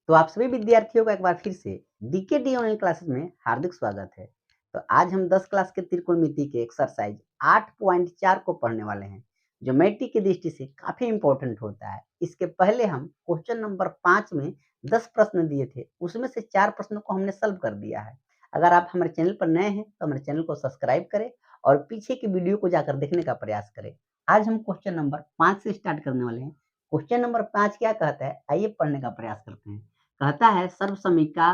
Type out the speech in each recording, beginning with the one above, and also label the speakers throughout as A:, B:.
A: तो आप सभी विद्यार्थियों का एक बार फिर से डीके ऑनलाइन क्लासेस में हार्दिक स्वागत है। तो आज हम 10 क्लास के त्रिकोणमिति के एक्सरसाइज 8.4 को पढ़ने वाले हैं, जो मैट्रिक की दृष्टि से काफी इंपॉर्टेंट होता है। इसके पहले हम क्वेश्चन नंबर 5 में 10 प्रश्न दिए थे, उसमें से 4 प्रश्नों को हमने सॉल्व कर दिया है। अगर आप हमारे चैनल पर नए हैं तो हमारे चैनल को सब्सक्राइब करें और पीछे की वीडियो को जाकर देखने का प्रयास करें। आज हम क्वेश्चन नंबर 5 से स्टार्ट करने वाले हैं। क्वेश्चन नंबर 5 क्या कहता है, आइए पढ़ने का प्रयास करते हैं। कहता है सर्वसमीका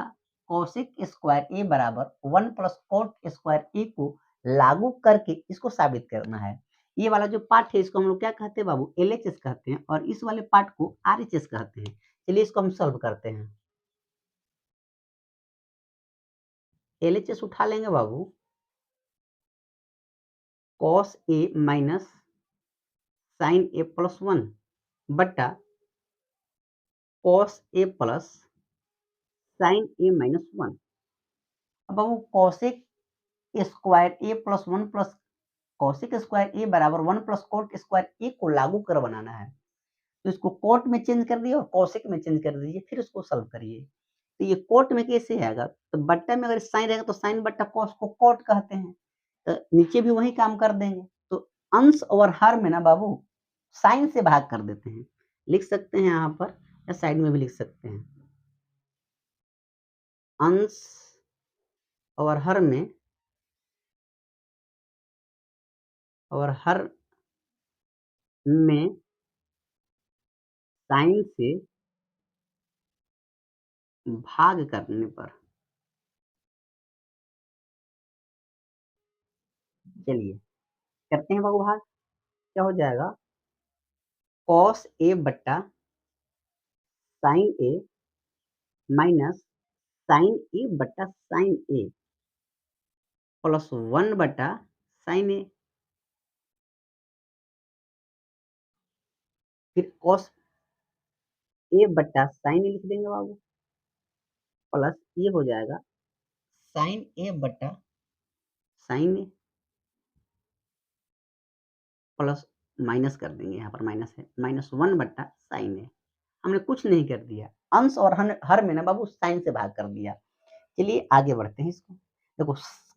A: कोसेक स्क्वायर ए बराबर 1 प्लस कोट स्क्वायर ए को लागू करके इसको साबित करना है। ये वाला जो पार्ट है इसको हम लोग क्या कहते हैं बाबू, एलएचएस कहते हैं, और इस वाले पार्ट को आरएचएस कहते हैं। चलिए इसको हम सॉल्व करते हैं। एलएचएस उठा लेंगे बाबू, cos A minus sine A plus 1 बट्टा cos A plus sine A minus 1। अब बाबू कॉसेक स्क्वायर ए प्लस 1 प्लस कॉसेक स्क्वायर ए बराबर 1 प्लस कोट स्क्वायर ए को लागू कर बनाना है। तो इसको कोट में चेंज कर दिए और कॉसेक में चेंज कर दीजिए, फिर उसको सॉल्व करिए। तो ये कोट में कैसे आएगा, तो बट्टा में अगर साइन रहेगा तो साइन बट्टा कॉस को कोट कहते हैं, तो नीचे भी वही काम कर देंगे। तो अंश और हर में ना बाबू साइन से भाग कर देते हैं, लिख सकते हैं यहाँ पर या साइड में भी लिख सकते हैं। अंश और हर में साइन से भाग करने पर, चलिए करते हैं बाबू भाग। क्या हो जाएगा, कॉस ए बट्टा साइन ए माइनस साइन ए बट्टा साइन ए प्लस 1 बट्टा साइन ए, फिर कॉस ए बट्टा साइन ए लिख देंगे बाबू, प्लस ये हो जाएगा साइन ए बट्टा साइन ए प्लस माइनस कर देंगे, यहाँ पर माइनस है, माइनस 1 बट्टा साइन ए। हमने कुछ नहीं कर दिया, अंश और हर में ना बाबू साइन से भाग कर दिया। चलिए आगे बढ़ते हैं। इसको देखो,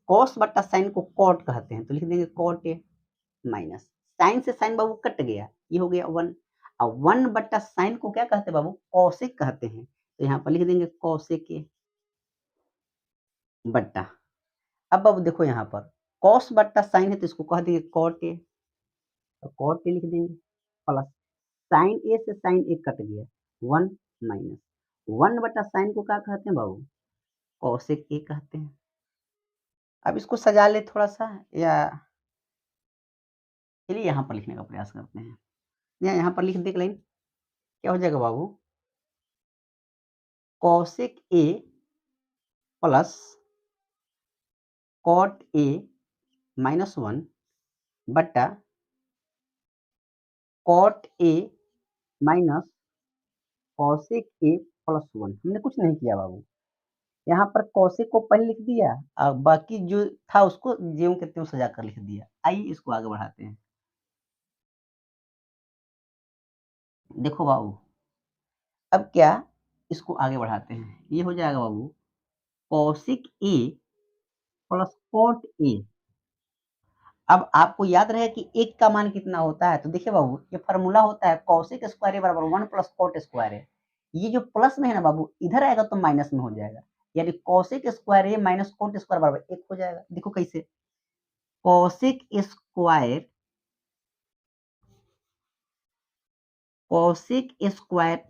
A: कॉस बट्टा साइन को कॉट कहते हैं, तो लिख देंगे कॉट ए माइनस साइन से साइन बाबू कट गया, ये हो गया 1। अब 1 बट्टा साइन को क्या कहते हैं बाबू, कॉसेक कहते हैं, तो यहाँ पर लिख देंगे कॉसेक ए बट्टा। अब बाबू देखो यहाँ पर कॉस बट्टा साइन है तो इसको कह देंगे कॉट ए, तो कॉट ए लिख देंगे, प्लस साइन ए से साइन ए कट गया 1 माइनस 1 बट्टा साइन को क्या कहते हैं बाबू, कॉसेक ए कहते हैं। अब इसको सजा ले थोड़ा सा, या चलिए यहाँ पर लिखने का प्रयास करते हैं। यहाँ पर लिख दे लाइन, क्या हो जाएगा बाबू, cosec A plus cot A minus 1 बट्टा cot A minus cosec A plus 1। हमने कुछ नहीं किया बाबू, यहाँ पर कॉसेक को पहले लिख दिया और बाकी जो था उसको ज्यों के त्यों सजा कर लिख दिया। आइए इसको आगे बढ़ाते हैं। देखो बाबू, अब क्या, इसको आगे बढ़ाते हैं। ये हो जाएगा बाबू cosec A plus cot A. अब आपको याद रहे कि एक का मान कितना होता है, तो देखिए बाबू ये फार्मूला होता है कॉसेक स्क्वायर ए बराबर 1 प्लस कॉट स्क्वायर ए। ये जो प्लस में है ना बाबू, इधर आएगा तो माइनस में हो जाएगा, यानी कॉसेक स्क्वायर ए माइनस कॉट स्क्वायर बराबर 1 हो जाएगा। देखो कैसे, कॉसेक स्क्वायर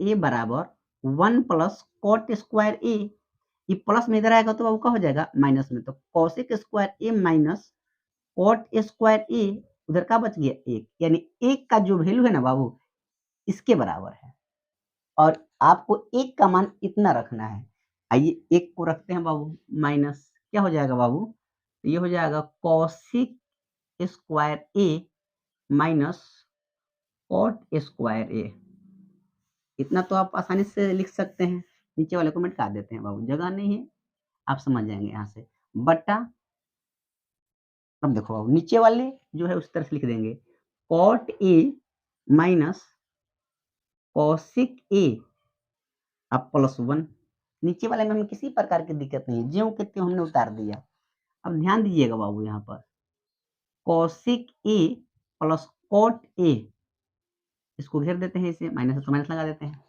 A: ए बराबर 1 प्लस कॉट स्क्वायर ए, ये प्लस में इधर आएगा तो बाबू क्या हो जाएगा, माइनस में। तो कॉसेक स्क्वायर ए माइनस कॉट स्क्वायर ए, उधर का बच गया 1, यानी 1 का जो वैल्यू है ना बाबू इसके बराबर है, और आपको 1 का मान इतना रखना है। आइए 1 को रखते हैं बाबू माइनस, क्या हो जाएगा बाबू, ये हो जाएगा कॉसेक स्क्वायर ए माइनस कॉट स्क्वायर ए। इतना तो आप आसानी से लिख सकते हैं, नीचे वाले को मिटा देते हैं बाबू, जगह नहीं है, आप समझ जाएंगे यहाँ से, बट्टा। अब देखो बाबू नीचे वाले जो है उस तरह से लिख देंगे, cot A minus cosec A अब प्लस 1, नीचे वाले में हमें किसी प्रकार की दिक्कत नहीं है, ज्यों के त्यों हमने उतार दिया। अब ध्यान दीजिएगा बाबू यहाँ पर cosec A plus cot A, इसको घेर देते हैं, इसे माइनस है तो माइनस लगा देते हैं।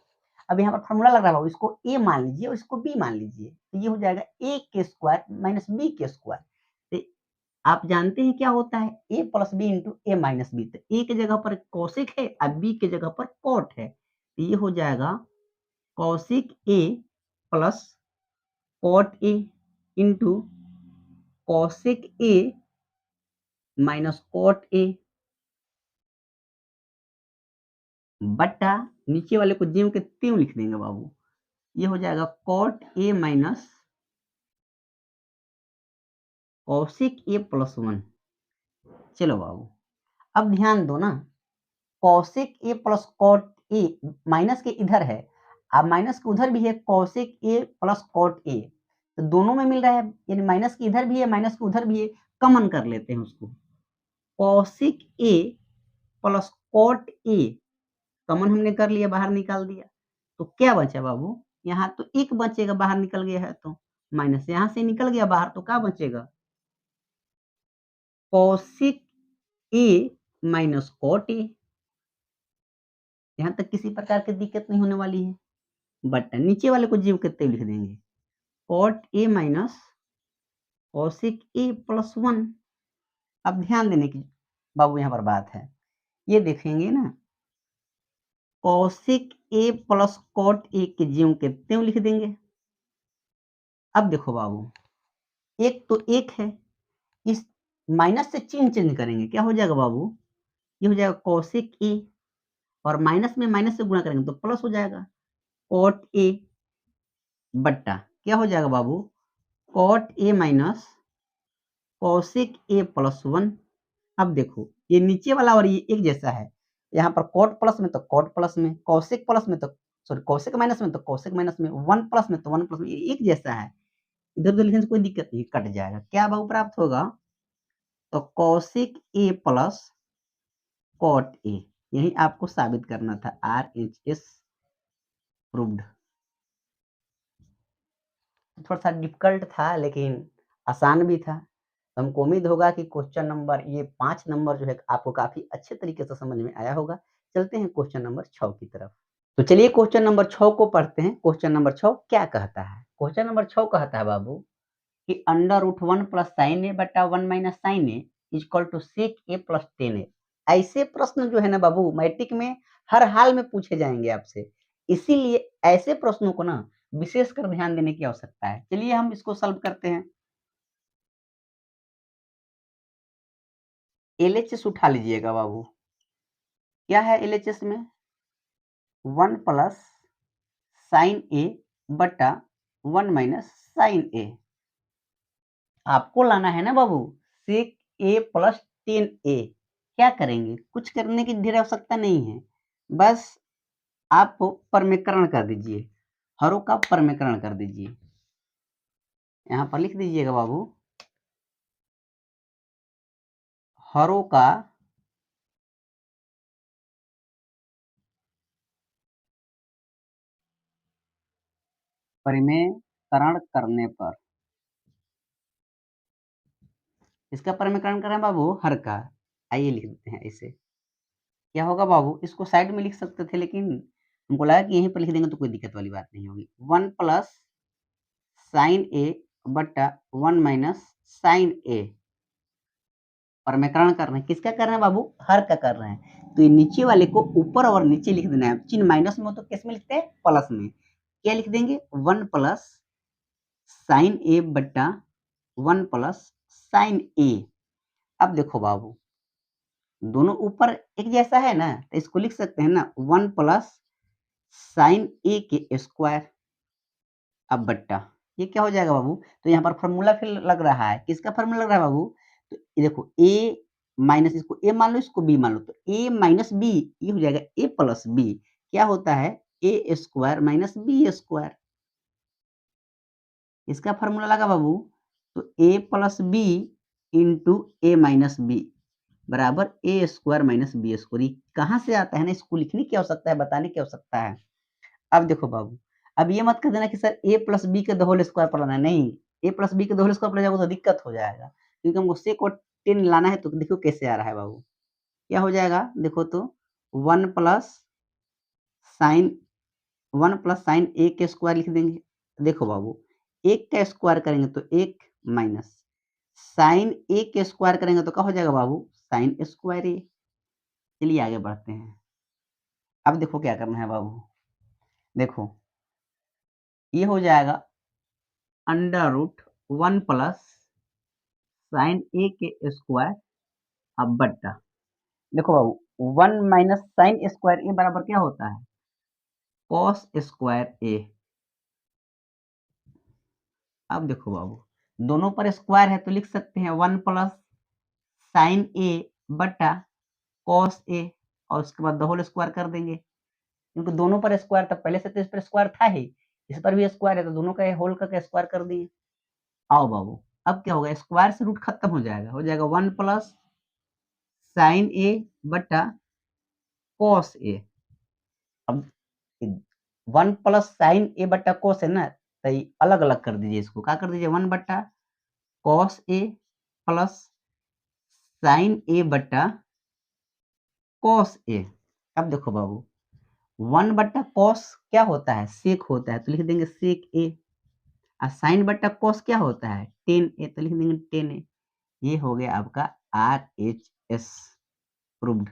A: अब यहाँ पर फॉर्मूला लग रहा है बाबू, इसको ए मान लीजिए और इसको बी मान लीजिए, तो ये हो जाएगा ए के स्क्वायर माइनस बी के स्क्वायर। तो आप जानते हैं क्या होता है ए प्लस बी इंटू ए माइनस बी, तो ए के जगह पर कॉसिक है और बी के जगह पर कॉट है, तो ये हो जाएगा cosec A plus cot A into cosec A minus cot A बटा नीचे वाले को ज्यों के त्यों लिख देंगे बाबू, ये हो जाएगा cot A minus cosec A plus 1। चलो बाबू अब ध्यान दो ना, cosec A plus cot A minus के इधर है, अब माइनस के उधर भी है cosec A plus cot A, तो दोनों में मिल रहा है, यानी माइनस के इधर भी है माइनस के उधर भी है, कॉमन कर लेते हैं उसको। Cosec A plus cot A common हमने कर लिया, बाहर निकाल दिया, तो क्या बचा बाबू, यहाँ तो एक बचेगा, बाहर निकल गया है तो माइनस यहाँ से निकल गया बाहर, तो क्या बचेगा cosec A minus cot A. यहाँ तक किसी प्रकार की दिक्कत नहीं होने वाली है, बट नीचे वाले को जीव कितने लिख देंगे cot A minus cosec A plus 1। अब ध्यान देने की बाबू यहाँ पर बात है, ये देखेंगे ना cosec A plus cot A के ज्यों के त्यों लिख देंगे। अब देखो बाबू एक तो एक है, इस माइनस से चिन्ह चेंज करेंगे, क्या हो जाएगा बाबू, ये हो जाएगा कॉसिक ए और माइनस में माइनस से गुणा करेंगे तो प्लस हो जाएगा कॉट ए बट्टा क्या हो जाएगा बाबू cot A minus cosec A plus 1। अब देखो ये नीचे वाला और ये एक जैसा है, यहाँ पर कॉट प्लस में तो कॉट प्लस में, कॉसिक प्लस में तो सॉरी कॉसिक माइनस में तो कॉसिक माइनस में, 1 प्लस में तो 1 प्लस में, ये एक जैसा है, इधर उधर लिखने से कोई दिक्कत नहीं, कट जाएगा। क्या बाबू प्राप्त होगा, तो cosec A plus cot A, यही आपको साबित करना था, RHS प्रूव्ड। थोड़ा सा डिफिकल्ट था लेकिन आसान भी था, तो हमको उम्मीद होगा कि क्वेश्चन नंबर ये 5 नंबर जो है आपको काफी अच्छे तरीके से समझ में आया होगा। चलते हैं क्वेश्चन नंबर 6 की तरफ। तो चलिए क्वेश्चन नंबर 6 को पढ़ते हैं। क्वेश्चन नंबर 6 क्या कहता है, क्वेश्चन नंबर 6 कहता है बाबू कि under root 1 plus sine A बटा 1 minus sine A equal to sec A plus 10 A. ऐसे प्रश्न जो है ना बाबू मैट्रिक में हर हाल में पूछे जाएंगे आपसे, इसीलिए ऐसे प्रश्नों को ना विशेषकर ध्यान देने की आवश्यकता है। चलिए हम इसको सॉल्व करते हैं। एलएचएस उठा लीजिएगा बाबू, क्या है एलएचएस में 1 प्लस साइन ए बटा 1 माइनस साइन ए। आपको लाना है ना बाबू सेक ए प्लस 10 ए। क्या करेंगे, कुछ करने की ढेर आवश्यकता नहीं है, बस आप परमीकरण कर दीजिए, हरों का परमीकरण कर दीजिए। यहाँ पर लिख दीजिएगा बाबू हरों का परिमेयकरण करने पर, इसका परिमेयकरण करें बाबू हर का, आइए लिख देते हैं ऐसे। क्या होगा बाबू, इसको साइड में लिख सकते थे लेकिन हमको लगा कि यहीं पर लिख देंगे तो कोई दिक्कत वाली बात नहीं होगी। 1 प्लस साइन ए बटा 1 माइनस साइन ए, परमीकरण कर रहे हैं, किसका कर रहे हैं बाबू, हर का कर रहे हैं, तो ये नीचे वाले को ऊपर और नीचे लिख देना है। चिन्ह माइनस में हो तो किस में लिखते हैं, प्लस में। क्या लिख देंगे 1 प्लस साइन ए बटा 1 प्लस साइन ए। अब देखो बाबू दोनों ऊपर एक जैसा है ना, तो इसको लिख सकते हैं ना 1 प्लस साइन ए के स्क्वायर। अब बट्टा ये क्या हो जाएगा बाबू, तो यहाँ पर फॉर्मूला फिर लग रहा है, किसका फॉर्मूला लग रहा है बाबू, तो ये देखो ए माइनस, इसको ए मान लो इसको बी मान लो, तो ए माइनस बी ये हो जाएगा ए प्लस बी। क्या होता है ए स्क्वायर माइनस बी स्क्वायर, इसका फॉर्मूला लगा बाबू, तो ए प्लस बी इंटू ए माइनस बी बराबर ए स्क्वायर माइनस बी स्क्वायर। कहाँ से आता है ना, इसको लिखने की आवश्यकता है, बताने की आवश्यकता है। अब देखो बाबू अब ये मत कह देना कि सर ए प्लस बी के द होल स्क्वायर पर लाना है, नहीं, ए प्लस बी के द होल स्क्वायर पर जाओगे तो दिक्कत हो जाएगा, क्योंकि हमको सेक और टेन लाना है, तो देखो कैसे आ रहा है बाबू, क्या हो जाएगा देखो तो 1 प्लस साइन 1 प्लस साइन ए के स्क्वायर लिख देंगे। देखो बाबू, एक का स्क्वायर करेंगे तो एक माइनस साइन ए के स्क्वायर करेंगे तो क्या हो जाएगा बाबू, साइन स्क्वायर ए। चलिए आगे बढ़ते हैं। अब देखो क्या करना है बाबू, देखो ये हो जाएगा अंडर रूट 1 प्लस साइन ए के स्क्वायर अब बट्टा, देखो बाबू 1 माइनस साइन स्क्वायर ए बराबर क्या होता है, कॉस स्क्वायर ए। अब देखो बाबू दोनों पर स्क्वायर है तो लिख सकते हैं 1 प्लस साइन ए बटा कॉस ए, और उसके बाद द होल स्क्वायर कर देंगे, क्योंकि दोनों पर स्क्वायर था, पहले से तो इस पर स्क्वायर था ही, इस पर भी स्क्वायर है, तो दोनों का होल करके स्क्वायर कर दिए। आओ बाबू अब क्या होगा, स्क्वायर से रूट खत्म हो जाएगा 1 प्लस साइन ए बटा कॉस ए। अब 1 प्लस साइन ए बटा कॉस है ना, तो अलग अलग कर दीजिए, इसको क्या कर दीजिए 1 बटा cos A plus sine A बटा कॉस ए। अब देखो बाबू 1 बटा कॉस क्या होता है, सेक होता है, तो लिख देंगे सेक ए, और साइन बटा कॉस क्या होता है, टेन ए, तो लिख देंगे टेन ए। ये हो गया आपका RHS प्रूव्ड।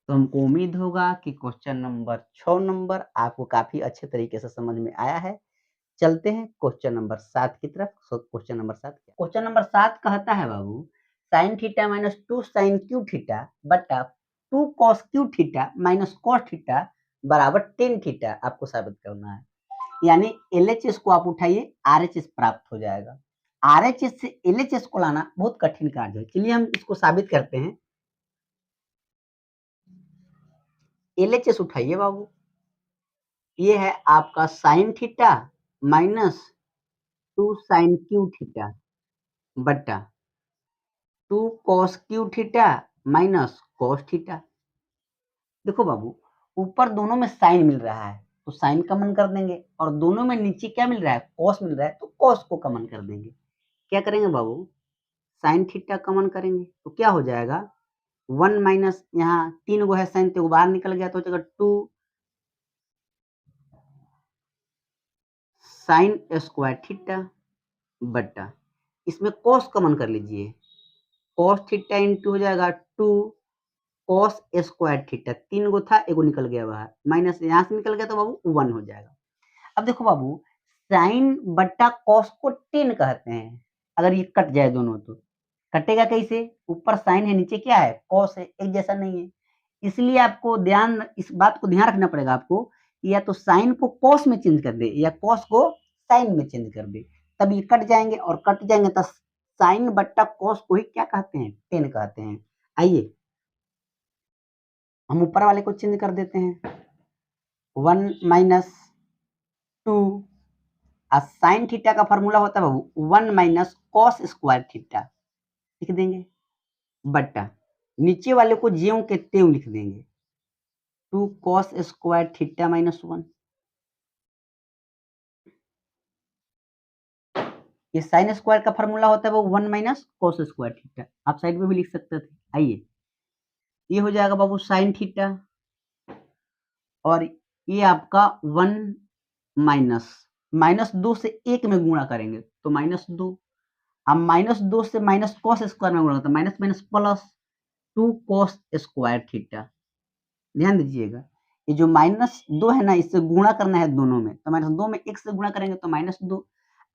A: तो हमको उम्मीद होगा कि क्वेश्चन नंबर 6 नंबर आपको काफी अच्छे तरीके से समझ में आया है। चलते हैं क्वेश्चन नंबर 7 की तरफ। क्वेश्चन नंबर 7 क्या, क्वेश्चन नंबर 7 कहता है बाबू sine theta minus 2 sine cube theta बटा 2 cos cube theta minus cos theta बराबर टेन थीटा आपको साबित करना है। यानी LHS को आप उठाइए, RHS प्राप्त हो जाएगा। RHS से LHS को लाना बहुत कठिन कार्य है। चलिए हम इसको साबित करते हैं। LHS उठाइए बाबू, ये है आपका sine theta minus 2 sine cube theta बटा 2 cos cube theta minus cos theta. देखो बाबू ऊपर दोनों में साइन मिल रहा है तो साइन कॉमन कर देंगे, और दोनों में नीचे क्या मिल रहा है, कॉस मिल रहा है, तो कॉस को कॉमन कर देंगे। क्या करेंगे बाबू, साइन थीटा कॉमन करेंगे तो क्या हो जाएगा 1 माइनस, यहाँ 3 गो है साइन तो बाहर निकल गया, तो हो जाएगा 2 साइन स्क्वायर थीटा बटा, इसमें कॉस कॉमन कर लीजिए, कॉस थीटा इंटू हो जाएगा 2 कॉस स्क्वायर थीटा, 3 गो था, एगो निकल गया बाहर, माइनस यहाँ से निकल गया तो बाबू 1 हो जाएगा। अब देखो बाबू साइन बट्टा कॉस को टेन कहते हैं, अगर ये कट जाए दोनों तो कटेगा कैसे, ऊपर साइन है नीचे क्या है कॉस है, एक जैसा नहीं है, इसलिए आपको ध्यान, इस बात को ध्यान रखना पड़ेगा आपको, या तो साइन को कॉस में चेंज कर दे या कॉस को साइन में चेंज कर दे, तब ये कट जाएंगे, और कट जाएंगे तो साइन बट्टा कॉस को ही क्या कहते हैं, टेन कहते हैं। आइए हम ऊपर वाले को चेंज कर देते हैं, 1 माइनस 2, साइन थीटा का फॉर्मूला होता है बाबू 1 माइनस कॉस स्क्वायर थीटा, लिख देंगे बट्टा नीचे वाले को ज्यों के त्यों लिख देंगे 2 कॉस स्क्वायर थीटा माइनस 1। ये साइन स्क्वायर का फॉर्मूला होता है वो 1 माइनस कॉस स्क्वायर थीटा, आप साइड में भी लिख सकते थे। आइए ये हो जाएगा बाबू साइन थीटा, और ये आपका 1 माइनस माइनस 2 से 1 में गुणा करेंगे तो माइनस 2, अब माइनस 2 से माइनस कॉस स्क्वायर में गुणा करते हैं, minus minus plus 2 cos square theta. ध्यान दीजिएगा ये जो माइनस 2 है ना, इससे गुणा करना है दोनों में, तो माइनस 2 में 1 से गुणा करेंगे तो माइनस 2,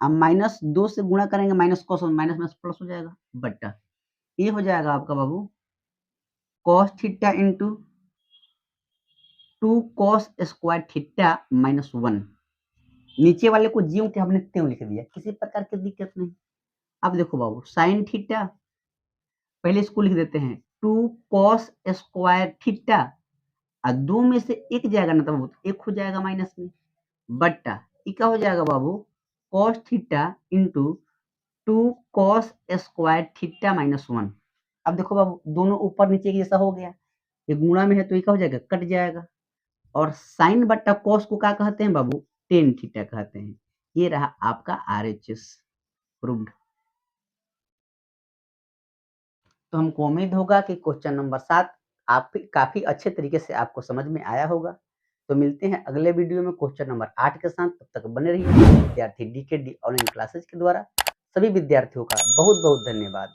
A: अब माइनस 2 से गुणा करेंगे minus cos, minus minus plus हो जाएगा बट्टा, ये हो जाएगा आपका बाबू cos theta into 2 cos square theta minus 1। नीचे वाले को ज्यों के हमने त्यों लिख दिया, किसी प्रकार की दिक्कत नहीं। अब देखो बाबू साइन थीटा, पहले इसको लिख देते हैं 2 कॉस स्क्वायर थीटा, और 2 में से 1 जाएगा ना तो एक हो जाएगा माइनस में बट्टा, ये क्या हो जाएगा बाबू cos theta into 2 cos square theta minus 1। अब देखो बाबू दोनों ऊपर नीचे जैसा हो गया, ये गुणा में है तो ये क्या हो जाएगा, कट जाएगा, और साइन बट्टा कॉस को क्या कहते हैं बाबू? टेन थीटा कहते हैं। ये रहा आपका आरएचएस प्रूव्ड। तो हमको उम्मीद होगा कि क्वेश्चन नंबर 7 आप काफ़ी अच्छे तरीके से आपको समझ में आया होगा। तो मिलते हैं अगले वीडियो में क्वेश्चन नंबर 8 के साथ, तब तक बने रहिए। विद्यार्थी डीकेडी ऑनलाइन क्लासेज के द्वारा सभी विद्यार्थियों का बहुत-बहुत धन्यवाद।